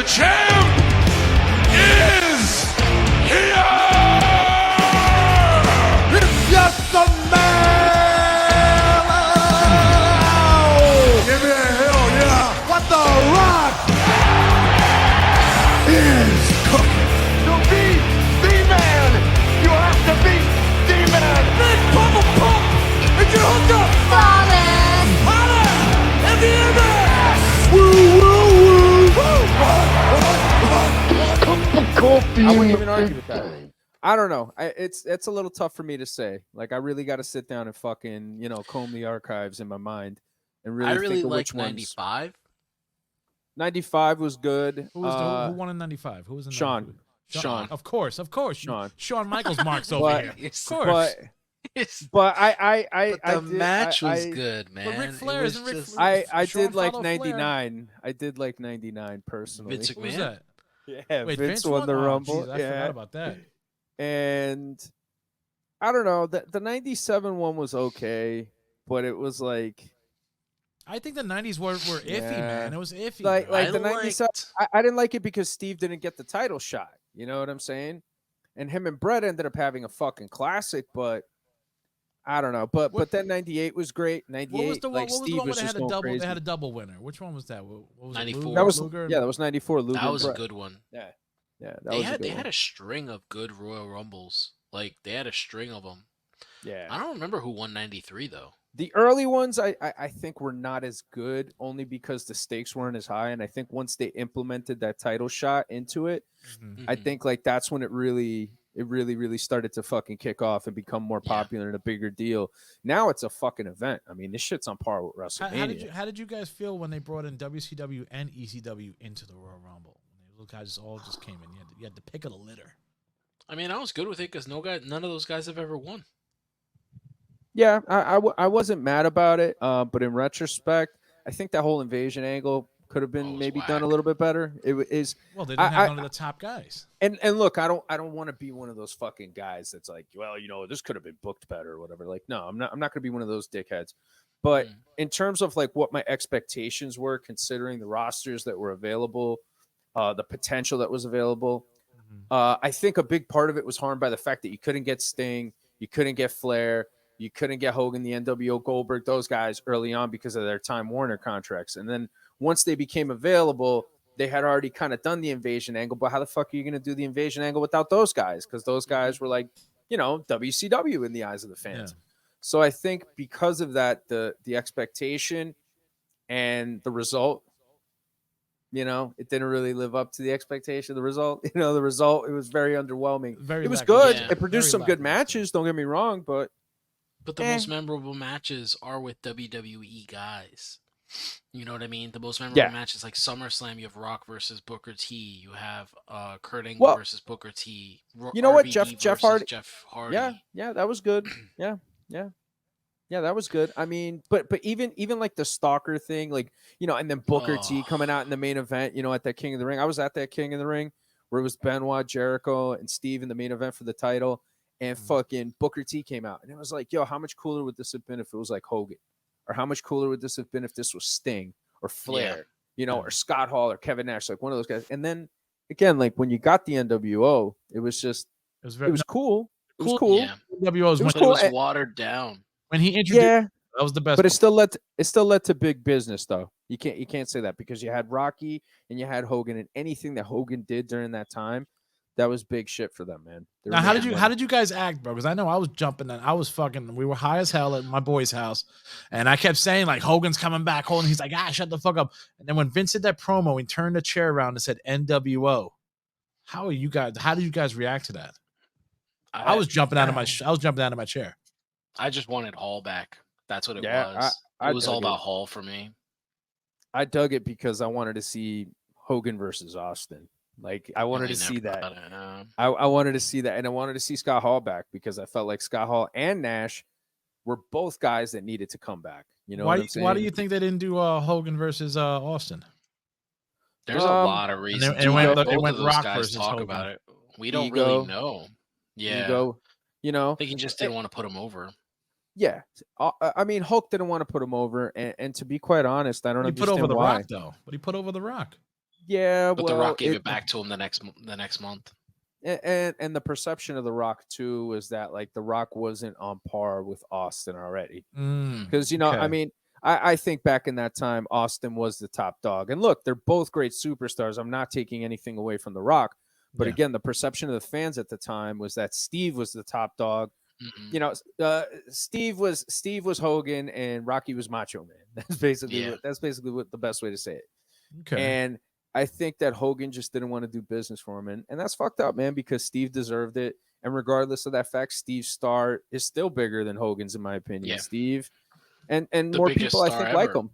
champ is here! It's just a man! Give me a hell yeah! What the Rock is cooking? To be the man, you have to be the man. Big Papa Pump! If you're hooked up! Falling. Holla! At the end! Woo, woo, woo! I wouldn't even argue with that. I don't know. It's a little tough for me to say. Like, I really got to sit down and fucking, comb the archives in my mind and really, I really think of like which ones. 95. 95 was good. Who won in 95? Who was in Sean. 95? Sean. Of course. Sean. Shawn Michaels marks over But- here. Yes. Of course. But The match was good, man. But Ric Flair It was isn't Ric just- Flair. I Sean did like followed Flair. 99. I did like 99 personally. Vince Who was McMahon. that? Yeah, Wait, Vince won the Oh, Rumble. geez, I yeah. forgot about that. And I don't know. The 97 one was okay, but it was like I think the 90s were iffy, Yeah. man. It was iffy. like man. the 97. I didn't like it because Steve didn't get the title shot. You know what I'm saying? And him and Brett ended up having a fucking classic, but I don't know. But then 98 was great. 98, What was the one? like What was the Steve one where was they had just a going double? crazy. They had a double winner. Which one was that? What was it? 94. Luger, That was Luger? that was 94. Luger That was and a Brett. good one. Yeah, that They was had a good they had one. a string of good Royal Rumbles. Like they had a string of them. Yeah. I don't remember who won 93 though. The early ones, I think, were not as good, only because the stakes weren't as high. And I think once they implemented that title shot into it, I Mhm. think like that's when it really started to fucking kick off and become more Yeah. popular and a bigger deal. Now it's a fucking event. I mean, this shit's on par with WrestleMania. How did you guys feel when they brought in WCW and ECW into the Royal Rumble? Those guys all just came in. You had the pick of the litter. I mean, I was good with it because none of those guys have ever won. Yeah, I wasn't mad about it, but in retrospect, I think that whole invasion angle could have Oh, been it was maybe whack. done a little bit better. Is Well, they didn't I- have none of the top guys. and look, I don't want to be one of those fucking guys that's like, well, this could have been booked better or whatever. Like, no, I'm not going to be one of those dickheads. But in terms of like what my expectations were, considering the rosters that were available, the potential that was available, I think a big part of it was harmed by the fact that you couldn't get Sting, you couldn't get Flair, you couldn't get Hogan, the NWO, Goldberg, those guys early on because of their Time Warner contracts. And then once they became available, they had already kind of done the invasion angle. But how the fuck are you going to do the invasion angle without those guys? Because those guys were like, WCW in the eyes of the fans. Yeah. So I think because of that, the expectation and the result, it didn't really live up to the expectation. The result, it was very underwhelming. Very It was lackluster. good. Yeah. It produced Very some good lackluster. matches. Don't get me wrong, but But the most memorable matches are with WWE guys. You know what I mean? The most memorable Yeah. matches like SummerSlam, you have Rock versus Booker T. You have Kurt Angle Well, versus Booker T. you know what, RVD Jeff versus Hardy- Jeff Hardy. yeah, that was good. Yeah, that was good. I mean, but even like the Stalker thing, like and then Booker T coming out in the main event, at that King of the Ring. I was at that King of the Ring where it was Benoit, Jericho, and Steve in the main event for the title, and fucking Booker T came out, and it was like, yo, how much cooler would this have been if it was like Hogan, or how much cooler would this have been if this was Sting or Flair, or Scott Hall or Kevin Nash, like one of those guys. And then again, like when you got the NWO, it was just It was it was cool. It was cool. Yeah. WO's It was But cool. it was watered down. when he introduced. Yeah, That was the best. but it still led to big business though. You can't say that because you had Rocky and you had Hogan, and anything that Hogan did during that time, that was big shit for them, man. They were Now, how making did money. you guys act, bro? Because I know I was jumping and I was fucking. We were high as hell at my boy's house, and I kept saying like Hogan's coming back. Hogan, he's like, shut the fuck up. And then when Vince did that promo, he turned the chair around and said NWO. How did you guys react to that? I was jumping out of my chair. I just wanted Hall back. That's what it Yeah, was. I It was all dug it. about Hall for me. I dug it because I wanted to see Hogan versus Austin. Like I wanted to see that. I wanted to see that, and I wanted to see Scott Hall back because I felt like Scott Hall and Nash were both guys that needed to come back. You know what I'm saying? Why do you think they didn't do Hogan versus Austin? There's a lot of reasons. it went Both Rock of those guys versus talk Hogan. about it. We don't Ego. really know. Yeah. Ego, I think he just didn't want to put him over. Yeah, I mean Hulk didn't want to put him over, and to be quite honest, I don't He put understand over the why. Rock though. But he put over the Rock. Yeah, But well, The Rock gave it back to him the next month. and the perception of The Rock too was that like The Rock wasn't on par with Austin already. Because I mean, I think back in that time, Austin was the top dog. And look, they're both great superstars. I'm not taking anything away from The Rock, but again, the perception of the fans at the time was that Steve was the top dog. Steve was Hogan and Rocky was Macho Man. That's basically what the best way to say it. Okay. And I think that Hogan just didn't want to do business for him, and that's fucked up, man. Because Steve deserved it, and regardless of that fact, Steve's star is still bigger than Hogan's, in my opinion. Yeah. Steve, and The more biggest people I star think like ever. him.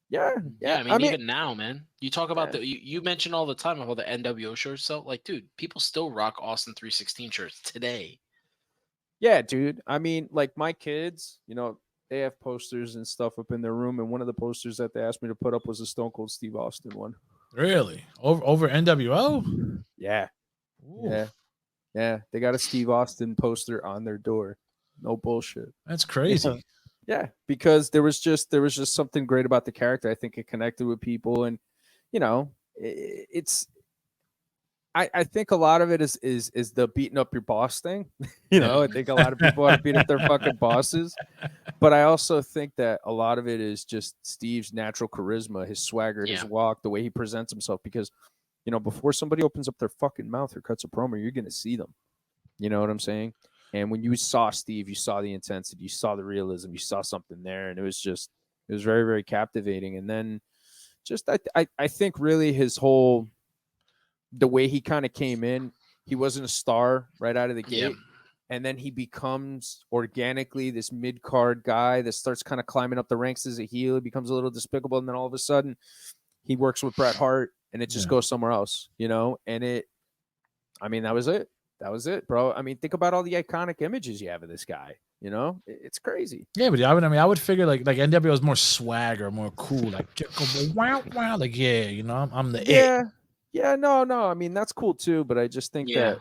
Yeah. I mean, even now, man. You talk about you mention all the time about the NWO shirts. So, like, dude, people still rock Austin 316 shirts today. Yeah, dude. I mean, like my kids, they have posters and stuff up in their room, and one of the posters that they asked me to put up was a Stone Cold Steve Austin one. Really? Over NWO? Yeah. Ooh, Yeah. They got a Steve Austin poster on their door. No bullshit. that's crazy. Yeah, because there was just something great about the character. I think it connected with people, and it's. I think a lot of it is the beating up your boss thing. I think a lot of people want to beat up their fucking bosses, but I also think that a lot of it is just Steve's natural charisma, his swagger, his walk, the way he presents himself. Because before somebody opens up their fucking mouth or cuts a promo, you're gonna see them. You know what I'm saying? And when you saw Steve, you saw the intensity, you saw the realism, you saw something there, and it was very, very captivating. And then just I think really the way he kind of came in, he wasn't a star right out of the gate. And then he becomes organically this mid-card guy that starts kind of climbing up the ranks as a heel. He becomes a little despicable, and then all of a sudden he works with Bret Hart, and it just goes somewhere else, and that was it. That was it, bro. I mean, think about all the iconic images you have of this guy. It's crazy. Yeah, but I would figure like NWO is more swagger, more cool, like wow, like I'm the it. Yeah, no. I mean, that's cool too, but I just think that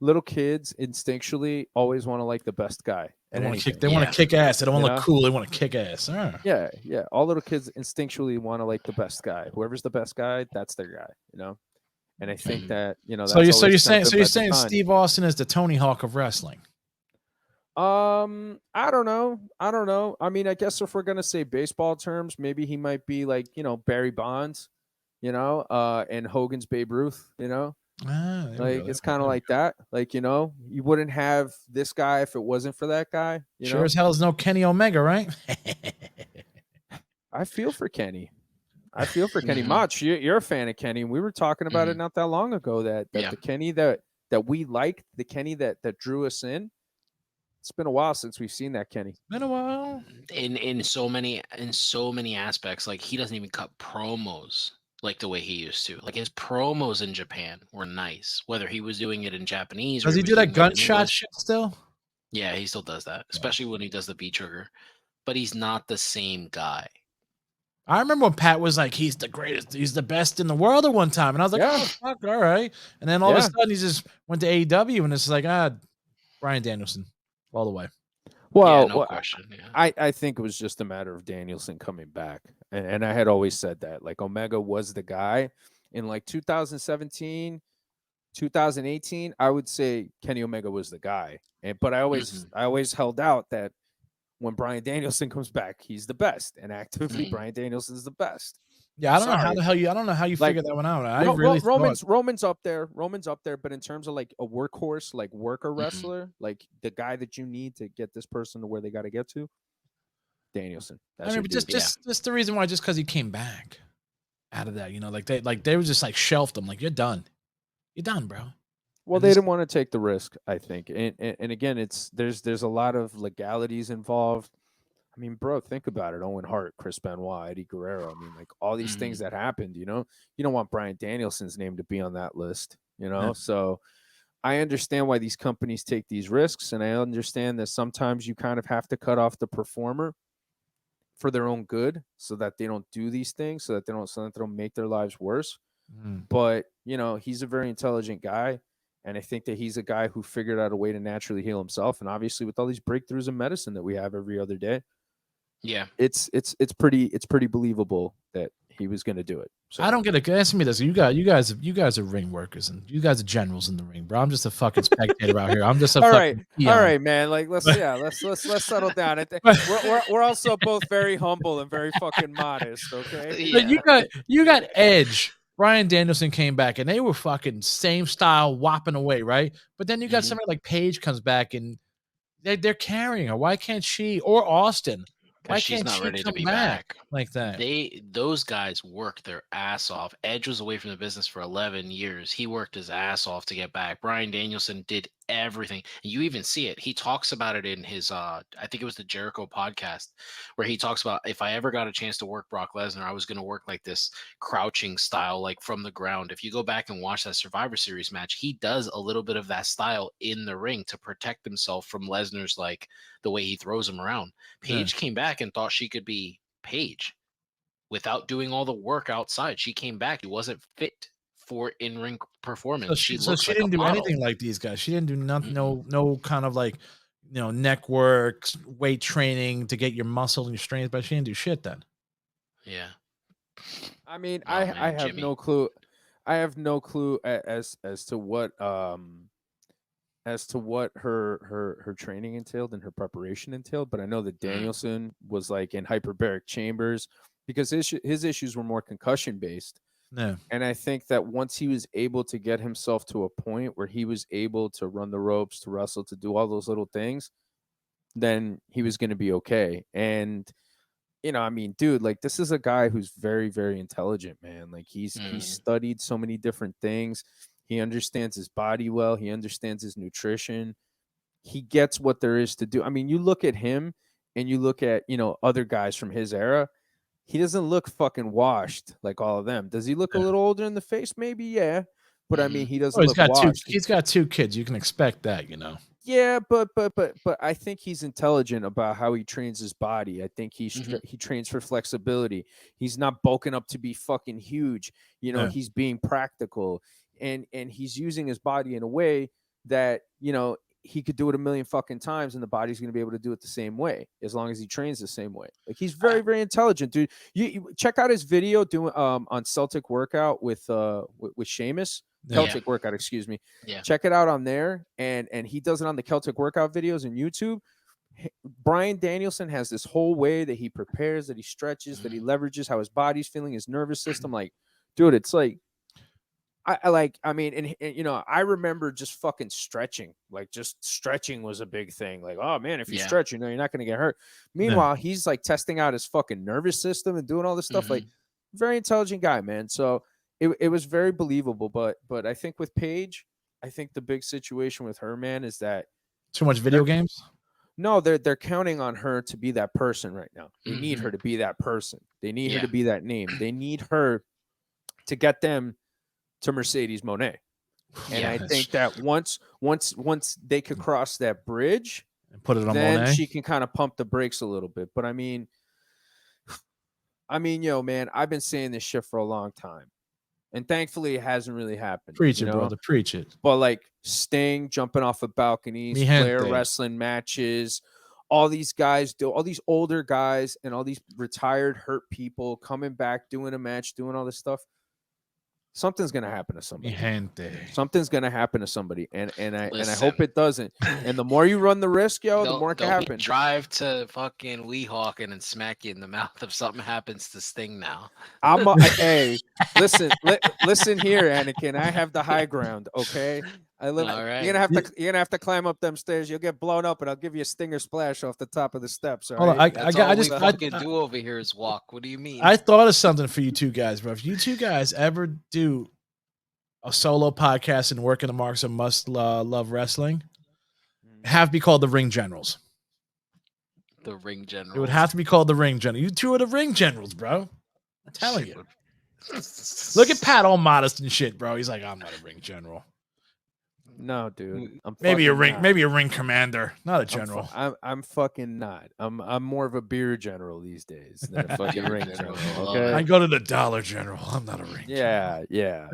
little kids instinctually always want to like the best guy. They want to kick ass. They don't want to look cool. They want to kick ass. Yeah. All little kids instinctually want to like the best guy. Whoever's the best guy, that's their guy. And I think that that's so you're saying Steve Austin is the Tony Hawk of wrestling. I don't know. I mean, I guess if we're gonna say baseball terms, maybe he might be like Barry Bonds, and Hogan's Babe Ruth. Like it's kind of like that. Like you wouldn't have this guy if it wasn't for that guy. Sure as hell is no Kenny Omega, right? I feel for Kenny. Mach, you're a fan of Kenny. We were talking about it not that long ago. That the Kenny that we liked, the Kenny that drew us in. It's been a while since we've seen that Kenny. Been a while. In so many aspects, like he doesn't even cut promos like the way he used to. Like his promos in Japan were nice, whether he was doing it in Japanese. Does he do that gunshot shit still? Yeah, he still does that, especially when he does the beat trigger. But he's not the same guy. I remember when Pat was like, he's the greatest, he's the best in the world at one time. And I was like, oh, fuck, all right. And then all of a sudden he just went to AEW and it's like, Bryan Danielson all the way. Well, no question. Yeah. I think it was just a matter of Danielson coming back. And I had always said that. Like Omega was the guy. In like 2017, 2018, I would say Kenny Omega was the guy. But I always held out that when Bryan Danielson comes back, he's the best. And actively, Bryan Danielson's the best. Yeah, I don't know how you figured that one out. Roman's up there. But in terms of like a workhorse, like worker wrestler, like the guy that you need to get this person to where they got to get to, Danielson. But just the reason why, just because he came back out of that, they were just like shelved him, like you're done, bro. Well, they didn't want to take the risk, I think, and again, there's a lot of legalities involved. I mean, bro, think about it. Owen Hart, Chris Benoit, Eddie Guerrero. I mean, like all these things that happened, you don't want Bryan Danielson's name to be on that list, So I understand why these companies take these risks, and I understand that sometimes you kind of have to cut off the performer for their own good, so that they don't do these things, so that they don't make their lives worse. But he's a very intelligent guy. And I think that he's a guy who figured out a way to naturally heal himself. And obviously with all these breakthroughs in medicine that we have every other day, it's pretty believable that he was going to do it. So I don't get it. Answer me this: you guys are ring workers, and you guys are generals in the ring, bro. I'm just a fucking spectator out here. I'm just a all fucking right, peon. all right, man. Like let's settle down. We're also both very humble and very fucking modest. Okay. But you got Edge. Bryan Danielson came back, and they were fucking same style, whopping away, right? But then you got somebody like Paige comes back, and they're carrying her. Why can't she or Austin? Why Because she's can't not she ready to come be back back. like that? Those guys worked their ass off. Edge was away from the business for 11 years. He worked his ass off to get back. Bryan Danielson did everything. And you even see it. He talks about it in his I think it was the Jericho podcast, where he talks about, if I ever got a chance to work Brock Lesnar, I was going to work like this crouching style, like from the ground. If you go back and watch that Survivor Series match, he does a little bit of that style in the ring to protect himself from Lesnar's, like the way he throws him around. Paige came back and thought she could be Paige without doing all the work outside. She came back. She wasn't fit for in-ring performance. So she she didn't do anything like these guys. She didn't do nothing. No kind of like, neck work, weight training to get your muscle and your strength. But she didn't do shit then. Yeah. I mean, Oh, I man, have Jimmy. no clue. I have no clue as to what her training entailed and her preparation entailed. But I know that Danielson was like in hyperbaric chambers because his issues were more concussion based. No. And I think that once he was able to get himself to a point where he was able to run the ropes, to wrestle, to do all those little things, then he was going to be okay. And, I mean, dude, like this is a guy who's very, very intelligent, man. Like he's studied so many different things. He understands his body well. He understands his nutrition. He gets what there is to do. I mean, you look at him and you look at, other guys from his era. He doesn't look fucking washed like all of them. Does he look a little older in the face? Maybe, yeah. But I mean, he doesn't look washed. He's got 2 kids. You can expect that, Yeah, but I think he's intelligent about how he trains his body. I think he trains for flexibility. He's not bulking up to be fucking huge. He's being practical, and he's using his body in a way that he could do it a million fucking times, and the body's going to be able to do it the same way as long as he trains the same way. Like he's very, very intelligent, dude. You check out his video doing on Celtic Workout with Sheamus. Celtic Workout, excuse me. Yeah. Check it out on there, and he does it on the Celtic Workout videos on YouTube. Bryan Danielson has this whole way that he prepares, that he stretches, that he leverages how his body's feeling, his nervous system. Like, dude, it's like I mean, I remember just fucking stretching. Like, just stretching was a big thing. Like, oh man, if you stretch, you're not going to get hurt. Meanwhile, he's like testing out his fucking nervous system and doing all this stuff. Like, very intelligent guy, man. So it was very believable. But I think with Paige, I think the big situation with her, man, is that too much video games. No, they're counting on her to be that person right now. They need her to be that person. They need her to be that name. They need her to get them to Mercedes Moné. And I think that once they could cross that bridge and put it on then Moné, she can kind of pump the brakes a little bit. But I mean, yo, man, I've been saying this shit for a long time. And thankfully it hasn't really happened. Preach it, brother. Preach it. But like Sting jumping off of balconies, Flair wrestling matches, all these guys all these older guys and all these retired hurt people coming back, doing a match, doing all this stuff. Something's gonna happen to somebody. Something's gonna happen to somebody, and I hope it doesn't. And the more you run the risk, yo, the more it can happen. Drive to fucking Weehawken and smack you in the mouth if something happens to Sting now. Hey, listen here, Anakin. I have the high ground. Okay, I live. All right. You're gonna have to climb up them stairs. You'll get blown up, and I'll give you a stinger splash off the top of the steps. All right. I do over here is walk. What do you mean? I thought of something for you two guys, bro. If you two guys ever do a solo podcast and work in the marks of must love wrestling, have to be called the Ring Generals. The Ring Generals. It would have to be called the Ring Generals. You two are the Ring Generals, bro. I'm telling you. Look at Pat, all modest and shit, bro. He's like, I'm not a Ring General. No, dude. Maybe a ring commander, not a general. I'm fucking not. I'm more of a beer general these days than a fucking ring general. Okay? I go to the Dollar General. I'm not a ring. Yeah.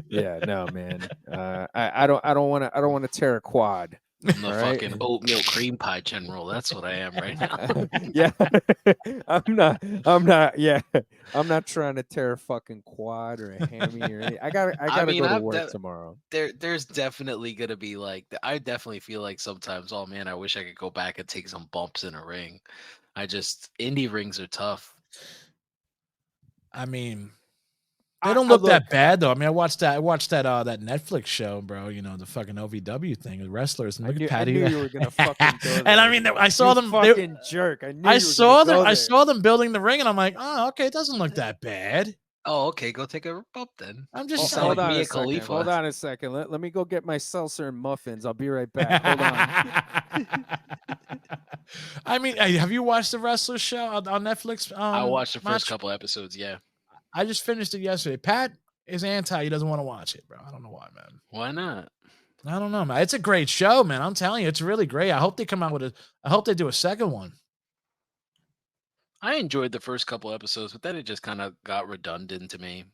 No, man. I don't want to tear a quad I'm the All right. fucking oatmeal cream pie general. That's what I am right now. Yeah. I'm not. Yeah. I'm not trying to tear a fucking quad or a hammy or anything. I gotta mean, go to I've work de- tomorrow. there's definitely gonna be like I definitely feel like sometimes, oh man, I wish I could go back and take some bumps in a ring. Indie rings are tough. I mean, they don't look that bad though. I mean, I watched that that Netflix show, bro. You know, the fucking OVW thing with wrestlers. And look at I Patty. knew you were gonna fucking go there. And I mean, I saw You them. fucking jerk. I knew I you were gonna go there. saw them building the ring, and I'm like, oh, okay, it doesn't look that bad. Oh, okay, go take a bump then. I'm You just sound Hold like on Mia a second. Khalifa. Hold on a second. Let me go get my seltzer and muffins. I'll be right back. Hold on. I mean, have you watched the wrestler show on Netflix? I watched the first Macho? couple episodes. Yeah. I just finished it yesterday. Pat is anti. He doesn't want to watch it, bro. I don't know why, man. Why not? I don't know, man. It's a great show, man. I'm telling you, it's really great. I hope they come out with I hope they do a second one. I enjoyed the first couple episodes, but then it just kind of got redundant to me.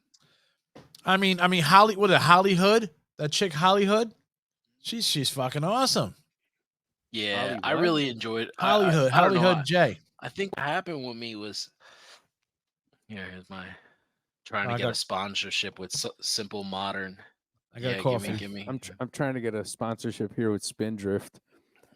I mean, Hollywood? That chick Hollywood? She's fucking awesome. Yeah, Holly I what? really enjoyed Hollywood, I don't know. Hollywood J. I think what happened with me was, here's my trying I to get got- a sponsorship with Simple Modern. I got Yeah, coffee. Give me. I'm trying to get a sponsorship here with Spindrift.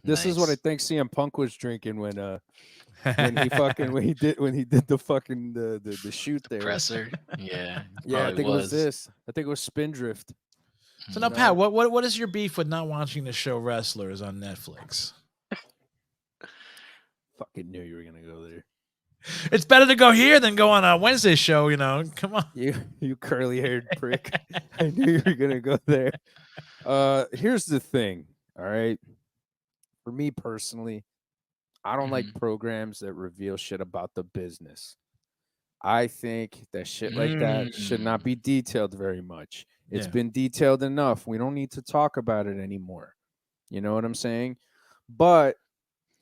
This is what I think CM Punk was drinking when he fucking when he did the fucking the shoot there. Presser. Yeah. Yeah, I probably think it was this. I think it was Spindrift. So now, No. Pat, what is your beef with not watching the show Wrestlers on Netflix? Fucking knew you were gonna go there. It's better to go here than go on a Wednesday show, you know. Come on. You curly haired prick. I knew you were gonna go there. Here's the thing, all right. For me personally, I don't like programs that reveal shit about the business. I think that shit like that should not be detailed very much. It's Yeah. been detailed enough. We don't need to talk about it anymore. You know what I'm saying? But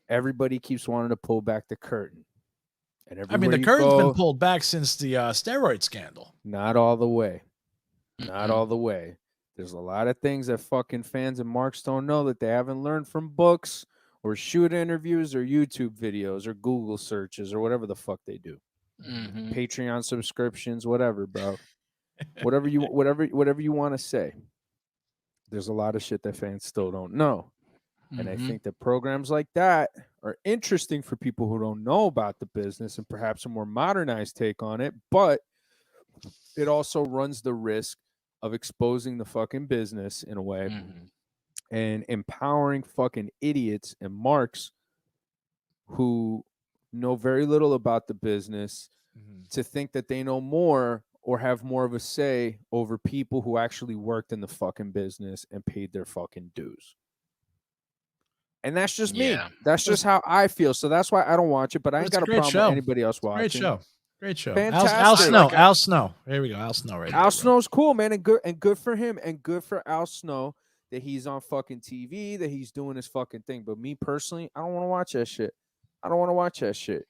everybody keeps wanting to pull back the curtain. And I mean, the curtain's been pulled back since the steroid scandal. Not all the way. Not all the way. There's a lot of things that fucking fans and marks don't know that they haven't learned from books or shoot interviews or YouTube videos or Google searches or whatever the fuck they do. Patreon subscriptions, whatever, bro. whatever you want to say. There's a lot of shit that fans still don't know. And I think that programs like that are interesting for people who don't know about the business and perhaps a more modernized take on it, but it also runs the risk of exposing the fucking business in a way and empowering fucking idiots and marks who know very little about the business to think that they know more or have more of a say over people who actually worked in the fucking business and paid their fucking dues. And that's just me. That's just how I feel. So that's why I don't watch it, but I ain't got a problem with anybody else watching. Great show. Fantastic. Al Snow. There we go. Al Snow right Al Snow's cool, man, and good for him, and good for Al Snow that he's on fucking TV, that he's doing his fucking thing. But me personally, I don't want to watch that shit. I don't want to watch that shit.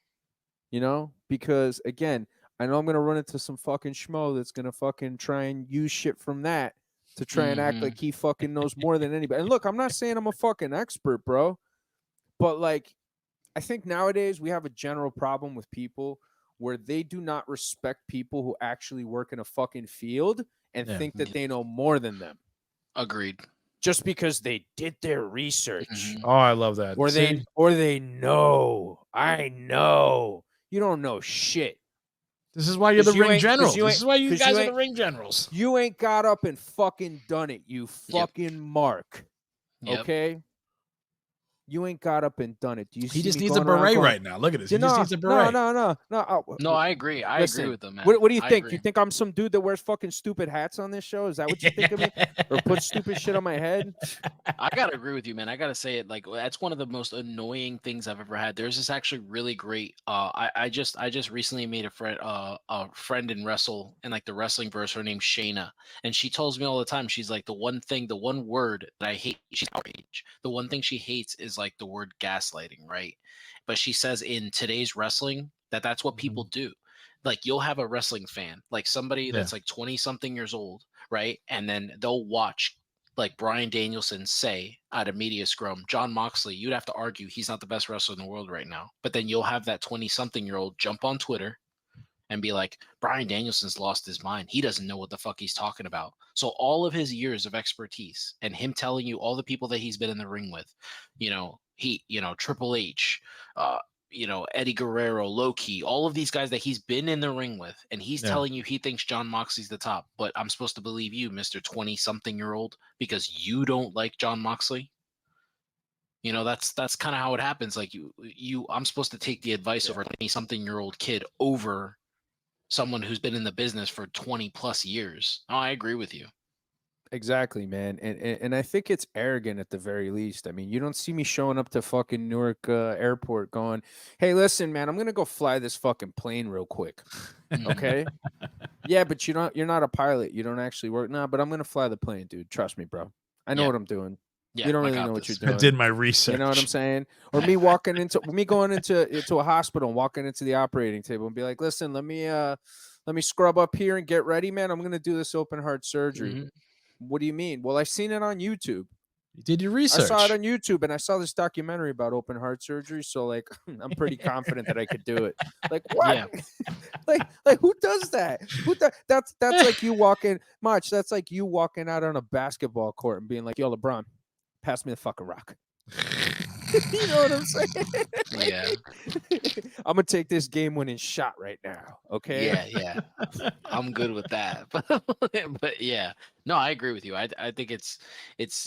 You know? Because again, I know I'm gonna run into some fucking schmo that's gonna fucking try and use shit from that to try and act like he fucking knows more than anybody. And look, I'm not saying I'm a fucking expert, bro. But like, I think nowadays we have a general problem with people where they do not respect people who actually work in a fucking field and think that they know more than them. Agreed. Just because they did their research. Oh, I love that. Or they know. I know. You don't know shit. This is why you're the ring generals. This is why you guys are the ring generals. You ain't got up and fucking done it, you fucking mark. Yep. Okay? You ain't got up and done it. Do you see He just me needs a going around beret going, right now. Look at this. He just needs a beret. No. No, I agree. I Listen, agree with them, man. What do you I think? agree. You think I'm some dude that wears fucking stupid hats on this show? Is that what you think of me? Or put stupid shit on my head? I gotta agree with you, man. I gotta say it. Like, that's one of the most annoying things I've ever had. There's this actually really great. I just recently made a friend in like the wrestling verse. Her name's Shayna, and she tells me all the time. She's like, the one word that I hate. She's outraged. The one thing she hates is like the word gaslighting, right? But she says in today's wrestling that's what people do. Like, you'll have a wrestling fan, like somebody that's like 20 something years old, right? And then they'll watch like Bryan Danielson say at a media scrum, John Moxley, you'd have to argue he's not the best wrestler in the world right now. But then you'll have that 20-something-year-old jump on Twitter and be like, Bryan Danielson's lost his mind. He doesn't know what the fuck he's talking about. So all of his years of expertise and him telling you all the people that he's been in the ring with, Triple H, Eddie Guerrero, Low-Key, all of these guys that he's been in the ring with, and he's telling you he thinks John Moxley's the top, but I'm supposed to believe you, Mr. 20-something-year-old, because you don't like John Moxley? That's kind of how it happens. Like I'm supposed to take the advice of a 20-something-year-old kid over someone who's been in the business for 20 plus years. Oh, I agree with you. Exactly, man. And I think it's arrogant at the very least. I mean, you don't see me showing up to fucking Newark airport going, hey, listen, man, I'm going to go fly this fucking plane real quick. Okay. Yeah, but you're not a pilot. You don't actually work. Nah, but I'm going to fly the plane, dude. Trust me, bro. I know what I'm doing. Yeah, you don't I really got know what this. you're doing. I did my research. You know what I'm saying? Or me going into a hospital and walking into the operating table and be like, listen, let me scrub up here and get ready, man. I'm going to do this open heart surgery. Mhm. What do you mean? Well, I've seen it on YouTube. You did your research. I saw it on YouTube and I saw this documentary about open heart surgery. So like, I'm pretty confident that I could do it. Like what? Yeah. like who does that? That's like you walking That's like you walking out on a basketball court and being like, yo, LeBron, pass me the fucking rock. You know what I'm saying? Yeah. I'm gonna take this game-winning shot right now. Okay. Yeah. I'm good with that. But yeah, no, I agree with you. I think it's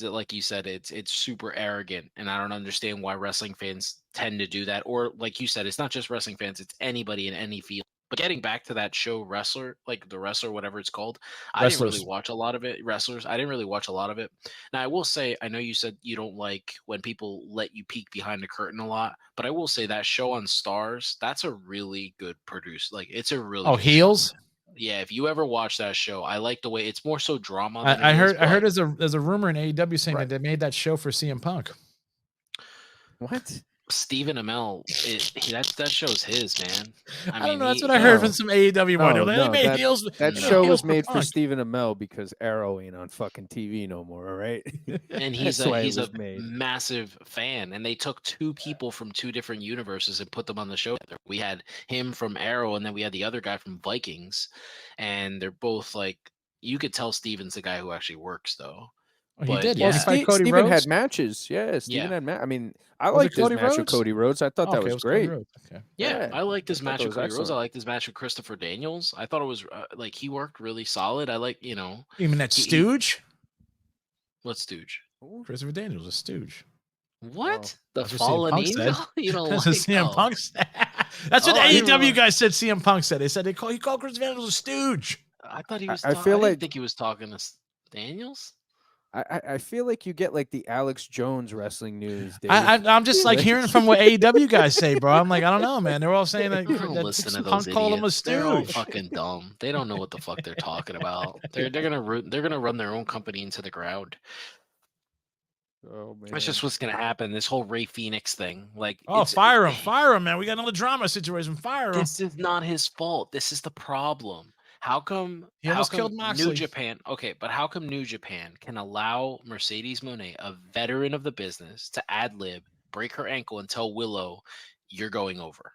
like you said, it's super arrogant, and I don't understand why wrestling fans tend to do that. Or like you said, it's not just wrestling fans; it's anybody in any field. But getting back to that show, Wrestler, like the Wrestler, whatever it's called, I didn't really watch a lot of it. Wrestlers, I didn't really watch a lot of it. Now, I will say, I know you said you don't like when people let you peek behind the curtain a lot, but I will say that show on Stars, that's a really good produce. Like, it's a really good Heels. show. Yeah, if you ever watch that show, I like the way it's more so drama. I heard there's a rumor in AEW saying that they made that show for CM Punk. What? Stephen Amell, that show's his, man. I don't know. That's what I heard from some AEW. That show was made for Stephen Amell because Arrow ain't on fucking TV no more, all right? And he's a massive fan. And they took two people from two different universes and put them on the show. We had him from Arrow, and then we had the other guy from Vikings. And they're both like, you could tell Steven's the guy who actually works, though. Oh, he did. Yeah, Steven Rhodes? had matches. Yeah, Steven had matches. I mean, I liked his match with Cody Rhodes. I thought that was great. Okay. Yeah, I liked his match with Cody Rhodes. I liked his match with Christopher Daniels. I thought it was like he worked really solid. I like, You mean that Stooge? What Stooge? Christopher Daniels, a Stooge. What? The fallen angel? You don't like CM Punk said. That's what the AEW guys said. CM Punk said. They said he called Christopher Daniels a Stooge. I thought he was. I didn't think he was talking to Daniels. I feel like you get like the Alex Jones wrestling news. Dave. I'm just like hearing from what AEW guys say, bro. I'm like, I don't know, man. They're all saying that listen to Punk those called him a idiots. They're all Stooge. fucking dumb. They don't know what the fuck they're talking about. They're gonna run their own company into the ground. Oh man, that's just what's gonna happen. This whole Ray Phoenix thing, like, fire him, man. We got another drama situation. Fire him. This is not his fault. This is the problem. How come he almost killed Moxley? New Japan? Okay, but how come New Japan can allow Mercedes Moné, a veteran of the business, to ad lib, break her ankle, and tell Willow, "You're going over.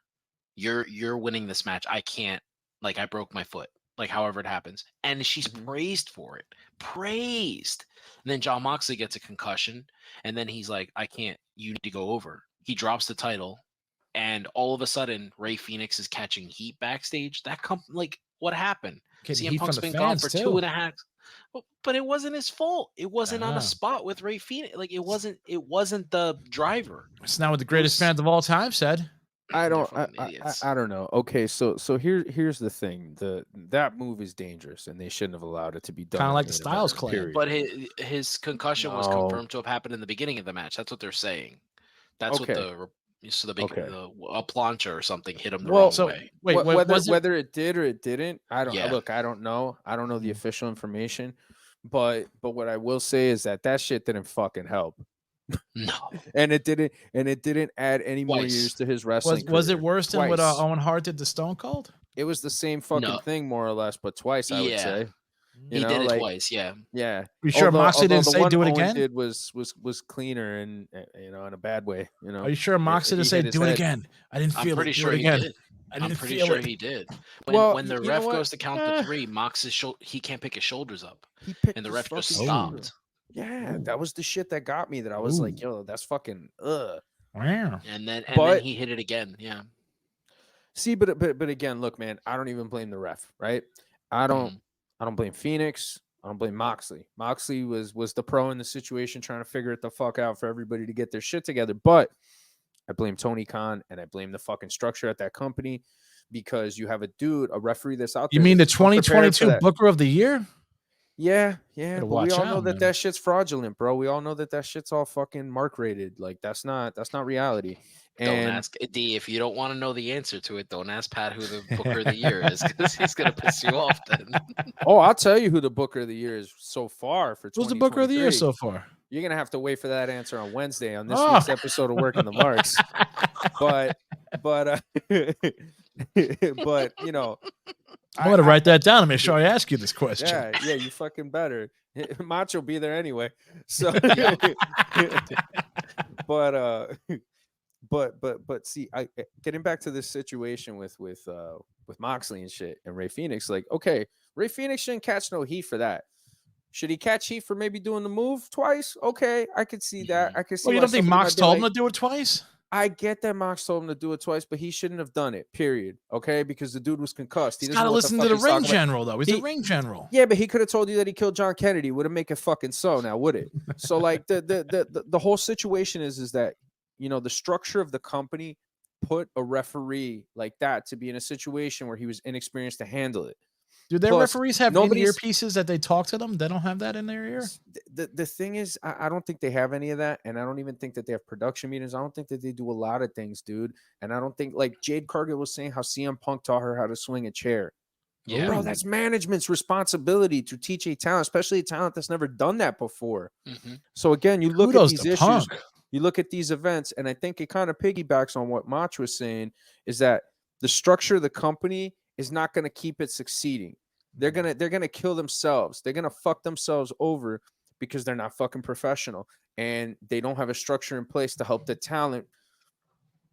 You're winning this match. I can't. Like, I broke my foot. Like, however it happens." And she's praised for it. Praised. And then John Moxley gets a concussion, and then he's like, "I can't. You need to go over." He drops the title, and all of a sudden, Ray Phoenix is catching heat backstage. What happened? CM Punk's been gone for 2.5. But it wasn't his fault. It wasn't on a spot with Ray Phoenix. Like, it wasn't the driver. It's not what the greatest fans of all time said. I don't know. Okay, so here's the thing. That move is dangerous, and they shouldn't have allowed it to be done. Kind of like the Styles claim. But his concussion was confirmed to have happened in the beginning of the match. That's what they're saying. That's what the plancha or something hit him the wrong way. Wait, whether it did or it didn't, I don't look. I don't know. I don't know the official information, but what I will say is that shit didn't fucking help. No, and it didn't add any more years to his wrestling. Was it worse than what Owen Hart did to Stone Cold? It was the same fucking thing, more or less, but twice. I would say. You He know, did it like, twice. Yeah. yeah. You sure Moxley didn't the say one do it Owen again? did was cleaner and in a bad way. Are you sure Moxley didn't He say hit his do it head. again? I didn't I'm feel pretty it. Do sure it he again. did. I I'm didn't pretty feel sure it. he did. Well, When the you know ref what? goes to count to 3, Mox's he can't pick his shoulders up, He picked and the his ref just fucking stopped. Yeah, that was the shit that got me. That I was like, yo, that's fucking ugh. Wow. And then But he hit it again. Yeah. see, but again, look, man, I don't even blame the ref, right? I don't Mhm. I don't blame Phoenix. I don't blame Moxley. Moxley was the pro in the situation, trying to figure it the fuck out for everybody to get their shit together. But I blame Tony Khan and I blame the fucking structure at that company because you have a referee that's out You there. mean the that's unprepared for 2022 that. Booker of the Year? Yeah, Better but we watch all know out, that man. that shit's fraudulent, bro. We all know that that shit's all fucking mark rated. Like that's not reality. Don't And ask D if you don't want to know the answer to it. Don't ask Pat who the Booker of the Year is, because he's gonna piss you off then. oh, I'll tell you who the Booker of the Year is so far for Who's the Booker of the Year 2023. so far? You're gonna have to wait for that answer on Wednesday on this Oh. week's episode of Working the Marks. But but you know, I'm gonna write that down and make sure I ask you this question. yeah, you fucking better. Macho be there anyway. So, but but see, getting back to this situation with Moxley and shit and Ray Phoenix, like, okay, Ray Phoenix shouldn't catch no heat for that. Should he catch heat for maybe doing the move twice? Okay, I could see that. I could see. Well, you why don't think somebody Mox might be told him like, to do it twice? I get that Mox told him to do it twice, but he shouldn't have done it. Period. Okay, because the dude was concussed. He He's doesn't got to know what listen fuck to the he's ring talking about. general, though. He's the ring general. Yeah, but he could have told you that he killed John Kennedy. Wouldn't make it fucking so now, would it? So like the whole situation is that, you know, the structure of the company put a referee like that to be in a situation where he was inexperienced to handle it. Do their Plus, referees have nobody's- earpieces that they talk to them? They don't have that in their ear? The thing is, I don't think they have any of that, and I don't even think that they have production meetings. I don't think that they do a lot of things, dude. And I don't think, like Jade Cargill was saying, how CM Punk taught her how to swing a chair. Yeah. Bro, that's management's responsibility to teach a talent, especially a talent that's never done that before. Mhm. So again, you look Kudos at these to issues, Punk. you look at these events, and I think it kind of piggybacks on what Mach was saying, is that the structure of the company is not going to keep it succeeding. They're gonna kill themselves. They're gonna fuck themselves over because they're not fucking professional and they don't have a structure in place to help the talent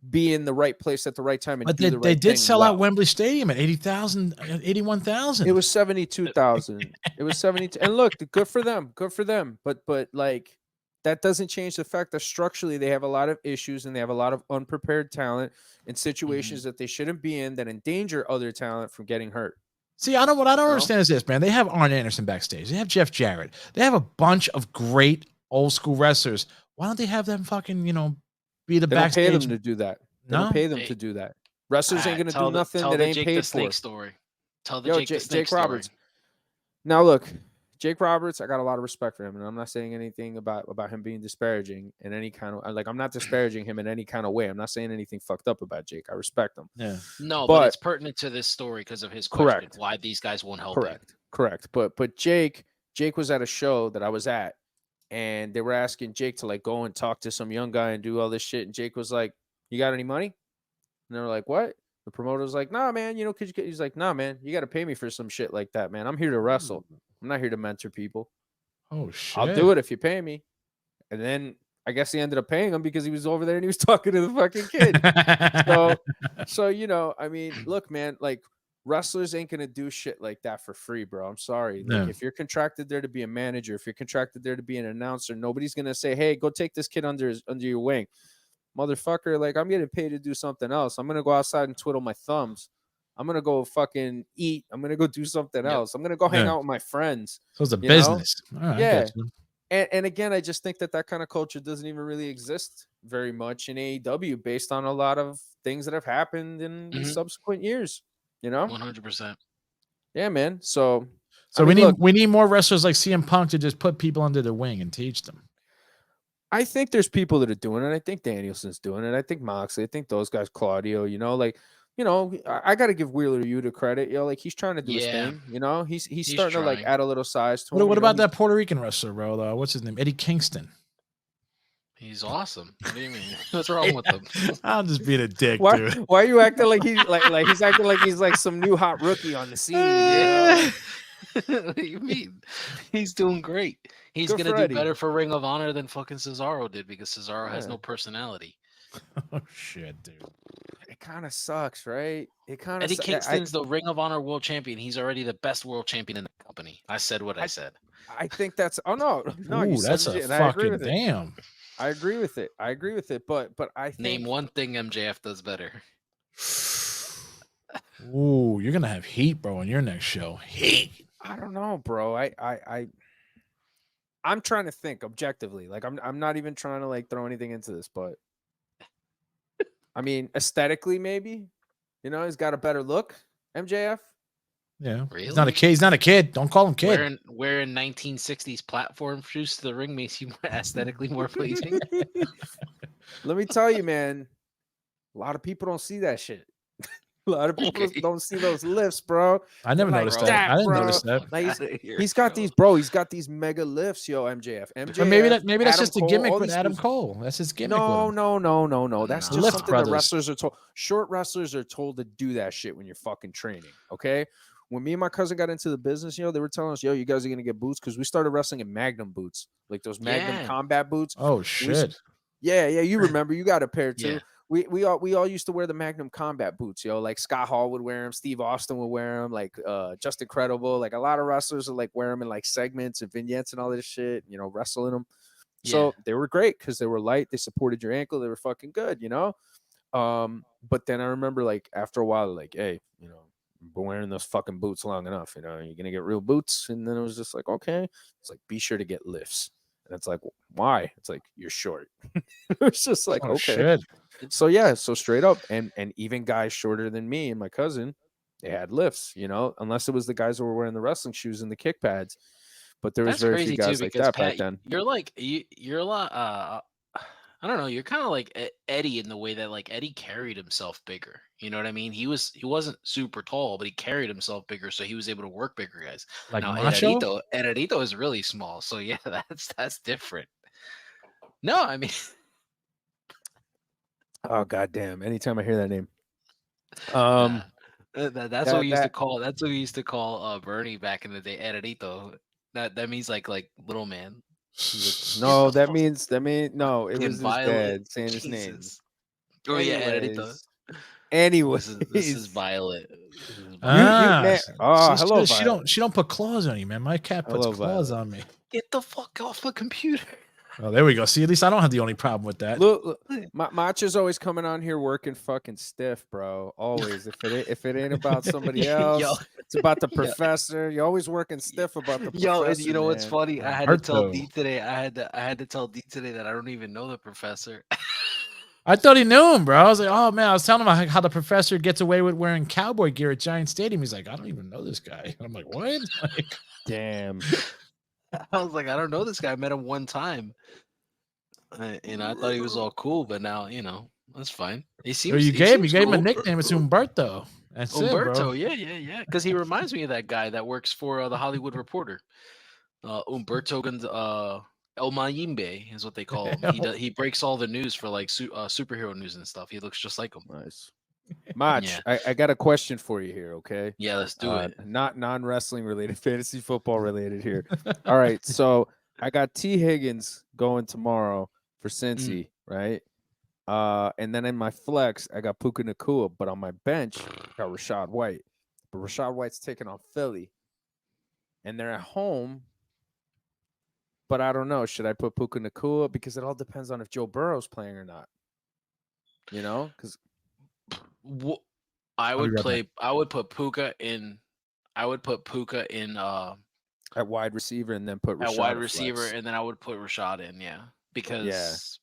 be in the right place at the right time and But do the right they did thing sell well. out Wembley Stadium at 80,000, 81,000. It was 72,000. It was 72. And look, good for them. Good for them. But like that doesn't change the fact that structurally they have a lot of issues and they have a lot of unprepared talent in situations that they shouldn't be in that endanger other talent from getting hurt. See, what I don't understand is this, man. They have Arn Anderson backstage. They have Jeff Jarrett. They have a bunch of great old school wrestlers. Why don't they have them fucking, be the They don't backstage? pay them to do that. They No? don't pay them Hey, to do that. Wrestlers ain't gonna do nothing tell that the ain't Jake paid the for. Snake story. Tell the Yo, Jake the Snake Jake Roberts. story. Now look, Jake Roberts, I got a lot of respect for him, and I'm not saying anything about him being disparaging in any kind of I'm not disparaging him in any kind of way. I'm not saying anything fucked up about Jake. I respect him. Yeah. No, But- but it's pertinent to this story because of his question. Correct. Why these guys won't help him. Correct. But Jake was at a show that I was at, and they were asking Jake to like go and talk to some young guy and do all this shit, and Jake was like, "You got any money?" And they were like, "What?" The promoter was like, "Nah, man, he's like, "Nah, man, you got to pay me for some shit like that, man. I'm here to wrestle. I'm not here to mentor people. Oh, shit. I'll do it if you pay me." And then I guess he ended up paying him because he was over there and he was talking to the fucking kid. So I mean, look, man, like wrestlers ain't gonna do shit like that for free, bro. I'm sorry. Like, No. if you're contracted there to be a manager, if you're contracted there to be an announcer, nobody's gonna say, "Hey, go take this kid under your wing." Motherfucker, like I'm getting paid to do something else. I'm gonna go outside and twiddle my thumbs. I'm gonna go fucking eat. I'm gonna go do something Yep. else. I'm gonna go hang Yeah. out with my friends. So it's a you know? business. All right, I Yeah. get you. And again, I just think that kind of culture doesn't even really exist very much in AEW based on a lot of things that have happened in the Mhm. subsequent years. You know? 100%. Yeah, man. So So I mean, look, we need more wrestlers like CM Punk to just put people under their wing and teach them. I think there's people that are doing it. I think Danielson's doing it. I think Moxley. I think those guys, Claudio. I got to give Wheeler Yuta credit. Like he's trying to do his Yeah. thing. He's starting to like trying. add a little size to him. What about that Puerto Rican wrestler, bro? What's his name? Eddie Kingston. He's awesome. What do you mean? What's wrong with him? I'm just being a dick, Why, dude. why are you acting like he's like he's acting like he's like some new hot rookie on the scene? You know? What do you mean? He's doing great. He's Good gonna for do Eddie. better for Ring of Honor than fucking Cesaro did because Cesaro has Yeah. no personality. Oh shit, dude. It kind of sucks, right? It kind of. Eddie Kingston's the Ring of Honor world champion. He's already the best world champion in the company. I said what I said. I think that's. Oh no, no, you Ooh, said that's a it, and I agree fucking with it. damn. I agree with it. I agree with it. But I think Name one thing MJF does better. Ooh, you're gonna have heat, bro, on your next show. Heat. I don't know, bro. I'm trying to think objectively. Like I'm not even trying to like throw anything into this, but I mean aesthetically, maybe. You know, he's got a better look. MJF. Yeah. Really? He's not a kid. He's not a kid. Don't call him kid. Wearing 1960s platform shoes to the ring makes you aesthetically more pleasing. Let me tell you, man. A lot of people don't see that shit. A lot of people Okay. don't see those lifts, bro. I never Like noticed that, that. I didn't bro. notice that. Like Outta here, he's got bro. these, bro. He's got these mega lifts, yo. MJF. But maybe that's Adam just a Cole, gimmick all with these Adam dudes- Cole. That's his gimmick. No, with him. no. That's No. just Lift something brothers. the wrestlers are told. Short wrestlers are told to do that shit when you're fucking training. Okay. When me and my cousin got into the business, they were telling us, yo, you guys are gonna get boots because we started wrestling in Magnum boots, like those Magnum Yeah. combat boots. Oh shit. Yeah, you remember. You got a pair too. Yeah. We all used to wear the Magnum combat boots, yo. Like Scott Hall would wear them, Steve Austin would wear them, like Just Incredible. Like a lot of wrestlers would like wear them in like segments and vignettes and all this shit, wrestling them. So they were great because they were light, they supported your ankle, they were fucking good, But then I remember like after a while, like, hey, I've been wearing those fucking boots long enough, you're gonna get real boots. And then it was just like, okay, it's like be sure to get lifts. And it's like, why? It's like you're short. It's just like, Oh okay. shit. So yeah, so straight up, and even guys shorter than me and my cousin, they had lifts, unless it was the guys who were wearing the wrestling shoes and the kick pads. But there was That's very crazy few guys too like because that Pat, back then. you're like you're a lot. I don't know. You're kind of like Eddie in the way that like Eddie carried himself bigger. You know what I mean? He wasn't super tall, but he carried himself bigger, so he was able to work bigger guys. Like Now Macho? Edito is really small, so yeah, that's different. No, I mean. Oh goddamn! Anytime I hear that name, That's what we used to call. That's what we used to call Bernie back in the day. Edito. That means like little man. no, that means no. It was his Violet. dad saying his name. Jesus. Oh yeah, Edito. Anyways, This is Violet. man. Oh, See, hello, she don't put claws on you, man. My cat puts Hello, claws Violet. on me. Get the fuck off the computer. Oh, there we go. See, at least I don't have the only problem with that. Look, Macho's always coming on here working fucking stiff, bro. Always. If it ain't about somebody else, Yo. it's about the professor. You're always working stiff about the professor. Yo, and you know what's man. funny? I had to tell Alberto. Dee today. I had to tell Dee today that I don't even know the professor. I thought he knew him, bro. I was like, oh man, I was telling him how the professor gets away with wearing cowboy gear at Giant Stadium. He's like, I don't even know this guy. I'm like, what? Like, Damn. I was like, I don't know this guy. I met him one time. I thought he was all cool, but now that's fine. He seems. you he gave seems him a cool. nickname. It's Umberto. That's Umberto, it, bro. yeah. Because he reminds me of that guy that works for the Hollywood Reporter. Umberto El Mayimbe is what they call him. He breaks all the news for like superhero news and stuff. He looks just like him. Nice. Mach, Yeah. I got a question for you here, okay? Yeah, let's do it. Not non-wrestling related, fantasy football related here. All right, so I got T. Higgins going tomorrow for Cincy, right? And then in my flex, I got Puka Nakua, but on my bench, I got Rashad White. But Rashad White's taking on Philly, and they're at home. But I don't know. Should I put Puka Nakua? Because it all depends on if Joe Burrow's playing or not. Because I would right play. I would put Puka in. I would put Puka in at wide receiver and then put Rashad at wide at receiver, flex. and then I would put Rashad in. Yeah, because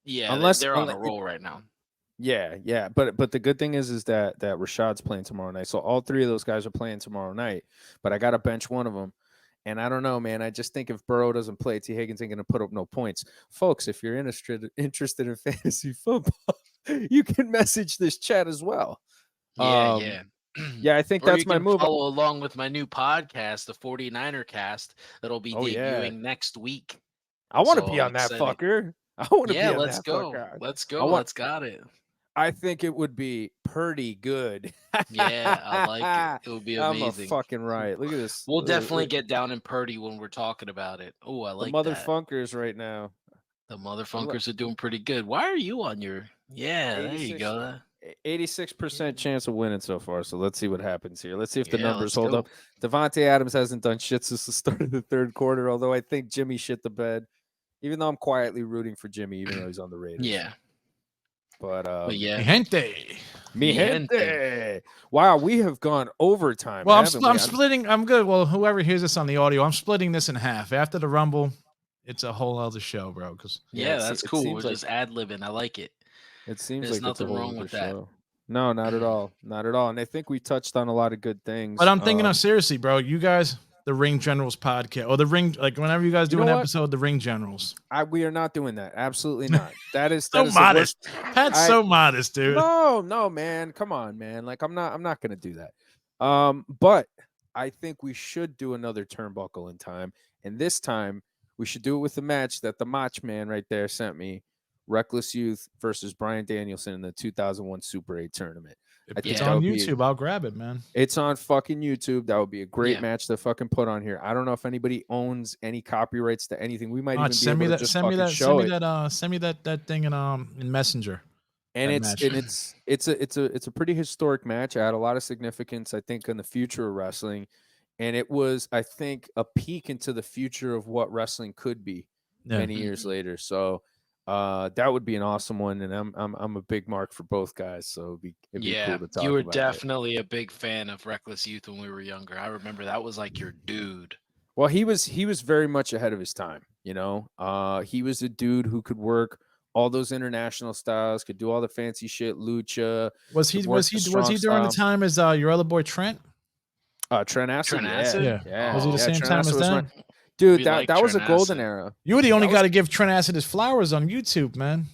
Unless they're on a roll right now. Yeah. But the good thing is that Rashad's playing tomorrow night. So all three of those guys are playing tomorrow night. But I got to bench one of them. And I don't know, man. I just think if Burrow doesn't play, T. Higgins ain't going to put up no points. Folks, if you're interested in fantasy football, you can message this chat as well. Yeah. Yeah, I think Or that's you my can move. follow along with my new podcast, the 49er Cast, that'll be debuting yeah. next week. I want to So be I'm on that excited. fucker. I want to be on let's that go. fucker. Let's go. Let's got it. I think it would be pretty good. Yeah, I like it. It would be I'm a amazing. fucking right. Look at this. We'll definitely Look- get down and Purdy when we're talking about it. Oh, I the like mother that. funkers right now. The motherfuckers are doing pretty good. Why are you on your? Yeah, there you 86 go. 86% chance of winning so far. So let's see what happens here. Let's see if the Yeah, numbers let's hold go. up. Devontae Adams hasn't done shit since the start of the third quarter, although I think Jimmy shit the bed. Even though I'm quietly rooting for Jimmy, even though he's on the Raiders. Yeah, But but yeah, Mi gente. mi Mi gente. gente. Wow, we have gone overtime. Well, haven't we? I'm splitting. I'm good. Well, whoever hears this on the audio, I'm splitting this in half. After the Rumble, it's a whole other show, bro. Because yeah, it that's se- it cool. seems We're like- just ad libbing. I like it. It seems There's like it's a nothing whole wrong other with that. show. No, not at all. Not at all. And I think we touched on a lot of good things. But I'm thinking of seriously, bro. You guys, the Ring Generals podcast, or the Ring, like whenever you guys do You an know what? episode, the Ring Generals. We are not doing that. Absolutely not. That is So that is the modest. worst- Pat's so modest, dude. No, man. Come on, man. Like I'm not gonna do that. But I think we should do another turnbuckle in time. And this time we should do it with the match that the Mach Man right there sent me. Reckless Youth versus Bryan Danielson in the 2001 Super 8 tournament. I think It's that on would be- YouTube. I'll grab it, man. It's on fucking YouTube. That would be a great Yeah. match to fucking put on here. I don't know if anybody owns any copyrights to anything. We might even be Send me able that. to just Send me fucking that. show Send me it. that. Send me that thing in Messenger. And that it's a pretty historic match. It had a lot of significance, I think, in the future of wrestling. And it was, I think, a peek into the future of what wrestling could be Yeah. many years later. So that would be an awesome one. And I'm a big mark for both guys. So it'd be Yeah, cool to talk you were about it. definitely a big fan of Reckless Youth when we were younger. I remember that was like your dude. Well, he was very much ahead of his time, you know. He was a dude who could work all those international styles, could do all the fancy shit, lucha. Was he could work was the he strong was he during the style. time as your other boy Trent? Trent Acid? Trent Acid? Yeah. Was he the yeah, same Trent time Acid as was them? Dude, We that like was a Trent golden Acid. era. You were the only That guy was- to give Trent Acid his flowers on YouTube, man.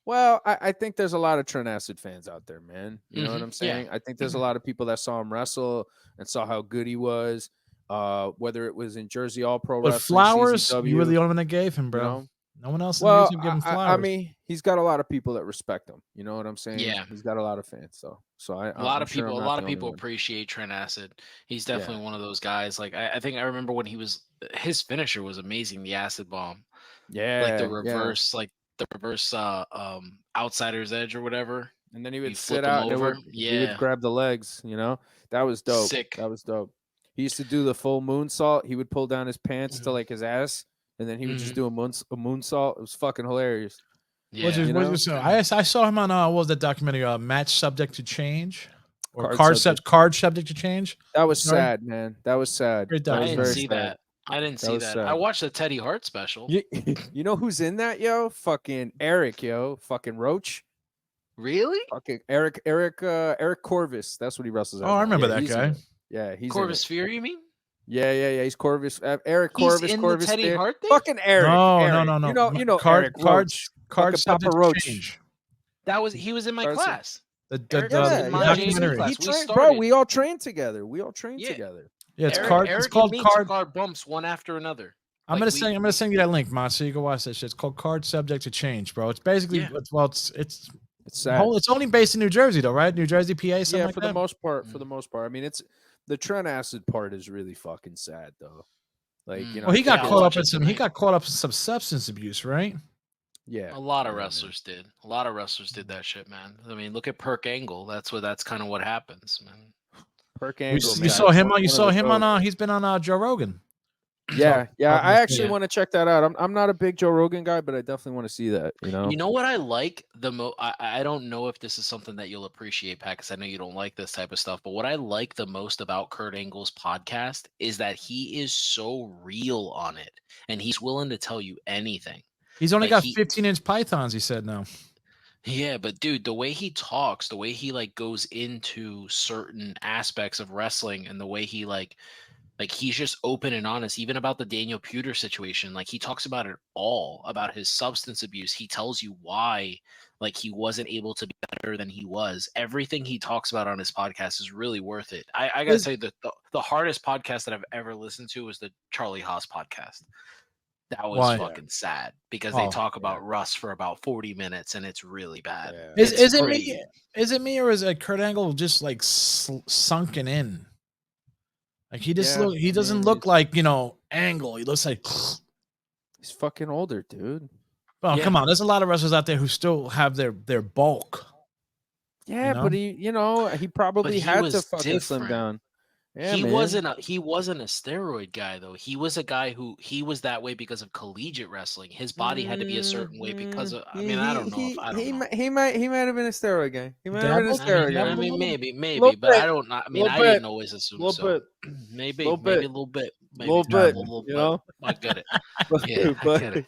Well, I think there's a lot of Trent Acid fans out there, man. You know what I'm Mhm, yeah. saying? I think there's a lot of people that saw him wrestle and saw how good he was. Whether it was in Jersey All Pro But Wrestling, flowers, CZW, you were the only one that gave him, you bro. know? No one else on Well, YouTube gave him flowers. I mean, he's got a lot of people that respect him. You know what I'm saying? Yeah. He's got a lot of fans. So A lot of people appreciate Trent Acid. He's definitely one of those guys. Like I think I remember when his finisher was amazing, the acid bomb. Yeah, Like the yeah. reverse outsider's edge or whatever. And then he You would flip sit him out and over. he would Yeah. grab the legs, you know? That was dope. Sick. That was dope. He used to do the full moonsault. He would pull down his pants to Mhm. like his ass, and then he would just Mhm. do a moonsault. It was fucking hilarious. Yeah. What's his- You what's know? his- I saw him on what was that documentary? Match Subject to Change, or Card Subject- card subject to change. That was Sorry? sad, man. That was sad. Great That I was didn't very see sad. that. I didn't That see was that. sad. I watched the Teddy Hart special. You, you know who's in that, yo? Fucking Eric, yo. Fucking Roach. Really? Fucking Eric Corvus. That's what he wrestles at. Oh, I now. remember Yeah, that he's in guy. it. Yeah, he's Corvus in it. Fear, you mean? Yeah. He's Corvus. Eric He's Corvus. in Corvus the Teddy Fear. Hart thing? Fucking Eric. No. You know card Eric card Roach. card Fucking Papa subject to Roach. change. He was in my Carson. class. The Eric was the in my documentary. class. He We trained, bro. started. We all trained together. Yeah. together. Yeah, it's Eric, card. Eric It's called and me took card. our bumps one after another. I'm Like, gonna send you that link, man, so you can watch that shit. It's called Card Subject to Change, bro. It's basically Yeah. it's It's sad. it's only based in New Jersey though, right? New Jersey, PA, something Yeah, like for that. the most part. Mm. For the most part. I mean, it's the Trent Acid part is really fucking sad though. Like, you know, Well, he I got think I'll caught watch up in it some. tonight. He got caught up in some substance abuse, right? Yeah. A lot of Yeah, man. wrestlers did. A lot of wrestlers did that shit, man. I mean, look at Perk Angle. That's kind of what happens, man. Perk You, Angle. you man. saw him One on. You of saw the him goats. on. He's been on Joe Rogan. Yeah. talking I about actually that. want to check that out. I'm not a big Joe Rogan guy, but I definitely want to see that. You know. You know what I like the most? I don't know if this is something that you'll appreciate, Pat, because I know you don't like this type of stuff. But what I like the most about Kurt Angle's podcast is that he is so real on it, and he's willing to tell you anything. He's only Like, got 15-inch pythons. He said no. Yeah, but dude, the way he talks, the way he like goes into certain aspects of wrestling, and the way he like he's just open and honest, even about the Daniel Pewter situation. Like he talks about it all, about his substance abuse. He tells you why, like he wasn't able to be better than he was. Everything he talks about on his podcast is really worth it. I gotta say that the hardest podcast that I've ever listened to was the Charlie Haas podcast. That was Why? fucking sad because Oh, they talk about Russ for about 40 minutes and it's really bad. Yeah. Is It's it pretty- me? Is it me or is it Kurt Angle just like sunken in? Like he just Yeah, he I doesn't mean, look like Angle. He looks like. He's fucking older, dude. Well, Yeah. come on. There's a lot of wrestlers out there who still have their bulk. Yeah, know? but he probably he had to was fucking slim different. down. Yeah, he man. wasn't a steroid guy though. He was a guy who he was that way because of collegiate wrestling. His body had to be a certain way because of. I mean, I don't know. He might have been a steroid guy. He might have been a Dabbled? steroid I guy. mean, maybe, Little but I bit. don't. I mean, Little I bit. didn't always assume Little so. bit. Maybe, Little maybe bit. a little bit, maybe Little bit, a little you know? I get it. But, Yeah, I but get it.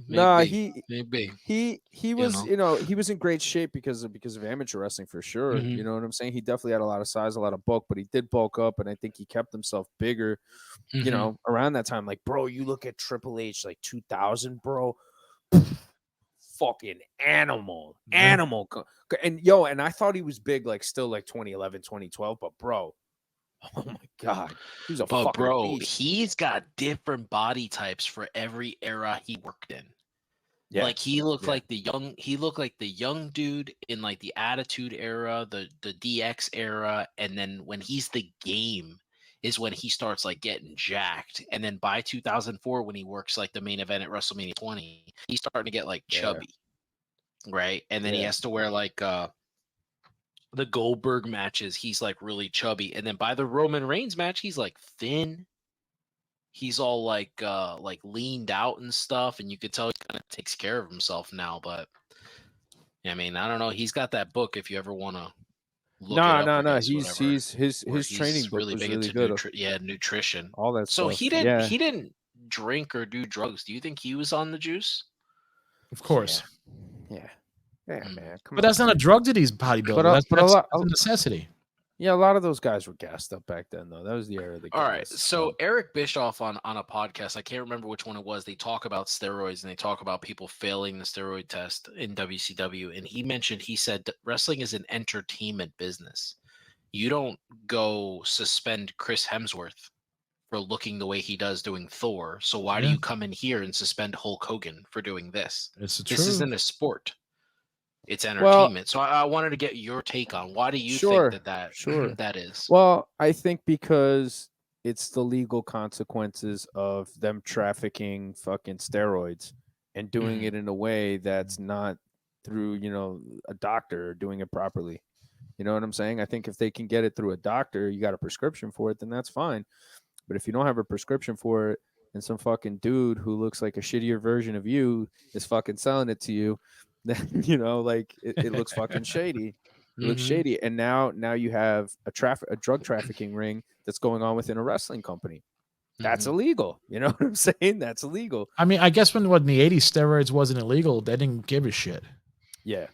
nah, Maybe, maybe. he was know. he was in great shape because of amateur wrestling for sure. Mhm. You know what I'm saying? He definitely had a lot of size, a lot of bulk, but he did bulk up, and I think he kept himself bigger. You Mhm. know, around that time, like bro, you look at Triple H like 2000, bro. Fucking animal. And and I thought he was big like still like 2011, 2012, but bro, oh my god, he was a But fucking bro, beast. he's got different body types for every era he worked in. Yeah. Like he looked Yeah. like the young dude in like the Attitude Era, the DX era, and then when he's the Game is when he starts like getting jacked. And then by 2004, when he works like the main event at WrestleMania 20, he's starting to get like Yeah. chubby. Right. And then he Yeah. has to wear like the Goldberg matches, he's like really chubby. And then by the Roman Reigns match, he's like thin. He's all like leaned out and stuff, and you could tell he kind of takes care of himself now. But I mean, I don't know. He's got that book if you ever want to look it up. I No. guess, whatever, His where training he's book really was big really into good. nutrition. All that So stuff. he didn't drink or do drugs. Do you think he was on the juice? Of course. Yeah, Mm. man. Come But on. that's not a drug to these bodybuilders. That's a necessity. Yeah, a lot of those guys were gassed up back then, though. That was the era of the gas. All right. So Eric Bischoff on a podcast, I can't remember which one it was. They talk about steroids and they talk about people failing the steroid test in WCW. And he said that wrestling is an entertainment business. You don't go suspend Chris Hemsworth for looking the way he does doing Thor. So why do you come in here and suspend Hulk Hogan for doing this? It's This true. isn't a sport. It's entertainment. So I wanted to get your take on why do you think that that is? Well, I think because it's the legal consequences of them trafficking fucking steroids and doing it in a way that's not through, a doctor doing it properly. You know what I'm saying? I think if they can get it through a doctor, you got a prescription for it, then that's fine. But if you don't have a prescription for it and some fucking dude who looks like a shittier version of you is fucking selling it to you, then it looks fucking shady. It looks shady. And now you have a drug trafficking ring that's going on within a wrestling company. That's illegal. You know what I'm saying? That's illegal. I mean, I guess when in the 80s steroids wasn't illegal, they didn't give a shit. Yeah.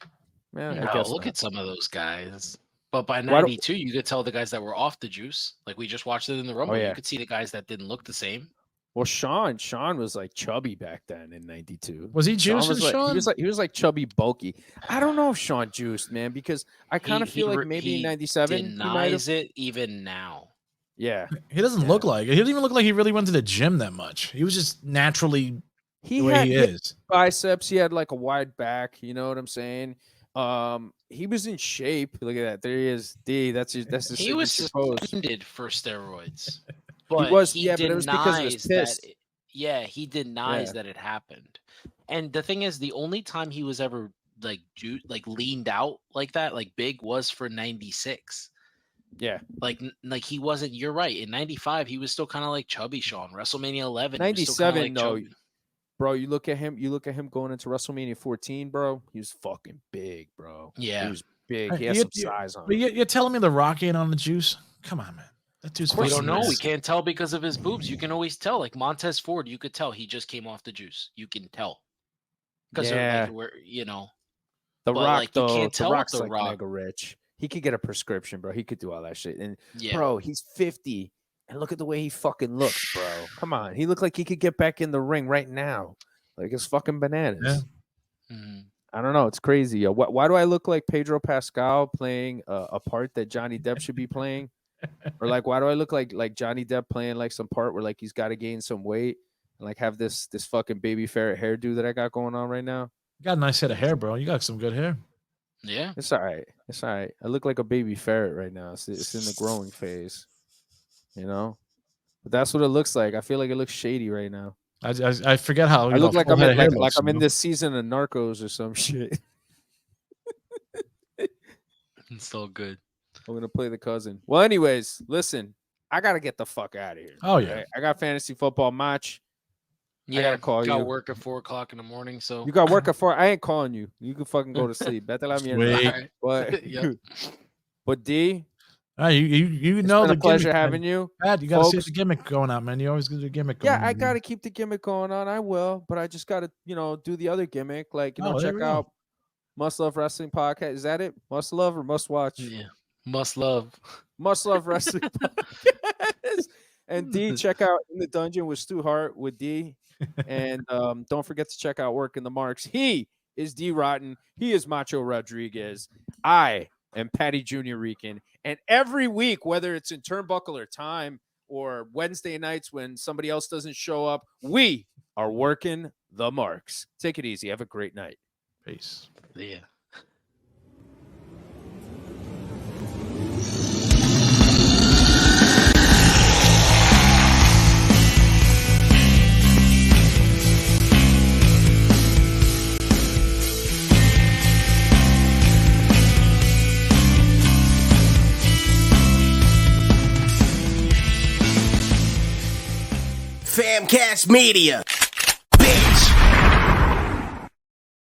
No, I guess look not. at some of those guys. But by 92, you could tell the guys that were off the juice. Like we just watched it in the Rumble. You could see the guys that didn't look the same. Well, Sean was like chubby back then in 92. Was he juicing, Sean? He was like chubby, bulky. I don't know if Sean juiced, man, because I kind of feel like maybe in 97 denies it even now. Yeah. He doesn't look like it. He doesn't even look like he really went to the gym that much. He was just naturally the way he is. Biceps, he had like a wide back, you know what I'm saying? He was in shape. Look at that. There he is. D, that's his He was suspended for steroids. But but it was because of his piss. He denies that it happened. And the thing is, the only time he was ever like leaned out like that, like big, was for 96. Yeah. Like he wasn't, you're right. In 95, he was still kind of like chubby Sean. WrestleMania 11, 97, no. Bro, you look at him going into WrestleMania 14, bro. He was fucking big, bro. Yeah. He was big. He had some size on him. But you're telling me the Rock ain't on the juice? Come on, man. That dude's we don't know. We can't tell because of his boobs. You can always tell. Like Montez Ford, you could tell he just came off the juice. You can tell. Because we're The Rock, you can't tell the Rock's the like Rock. mega rich. He could get a prescription, bro. He could do all that shit. And bro, he's 50. And look at the way he fucking looks, bro. Come on. He looked like he could get back in the ring right now. Like it's fucking bananas. Yeah. I don't know. It's crazy. Yo. Why do I look like Pedro Pascal playing a part that Johnny Depp should be playing? Or like, why do I look like Johnny Depp playing like some part where like he's got to gain some weight? and like have this fucking baby ferret hairdo that I got going on right now. You got a nice head of hair, bro. You got some good hair. Yeah. It's all right. It's all right. I look like a baby ferret right now. It's in the growing phase, you know. But that's what it looks like. I feel like it looks shady right now. I forget how I look like full I'm head in, of hair like looks, I'm you in know? this season of Narcos or some shit. It's so good. I'm gonna play the cousin. Well, anyways, listen. I gotta get the fuck out of here. Oh yeah. Right? I got fantasy football match. Yeah, gotta call got you. work at 4:00 in the morning, so You got work at 4. I ain't calling you. You can fucking go to sleep. Vete a la mierda. Sweet. Alright. But Yep. but D, You it's know been the a pleasure gimmick, having man. you. Pat, you got to see folks. the gimmick going out, man. You always get the gimmick going. Yeah, I man. gotta keep the gimmick going on. I will, but I just gotta, do the other gimmick. Like, Oh, there check we go. out Must Love Wrestling Podcast. Is that it? Must Love or Must Watch? Yeah. Must love. Must Love Wrestling Podcast. And D, check out In the Dungeon with Stu Hart with D. And don't forget to check out Work in the Marks. He is Dee Rotten. He is Macho Rodriguez. I am Patty Jr. Rican. And every week, whether it's in Turnbuckle or Time or Wednesday nights when somebody else doesn't show up, we are working the marks. Take it easy. Have a great night. Peace. Yeah. Famcast Media.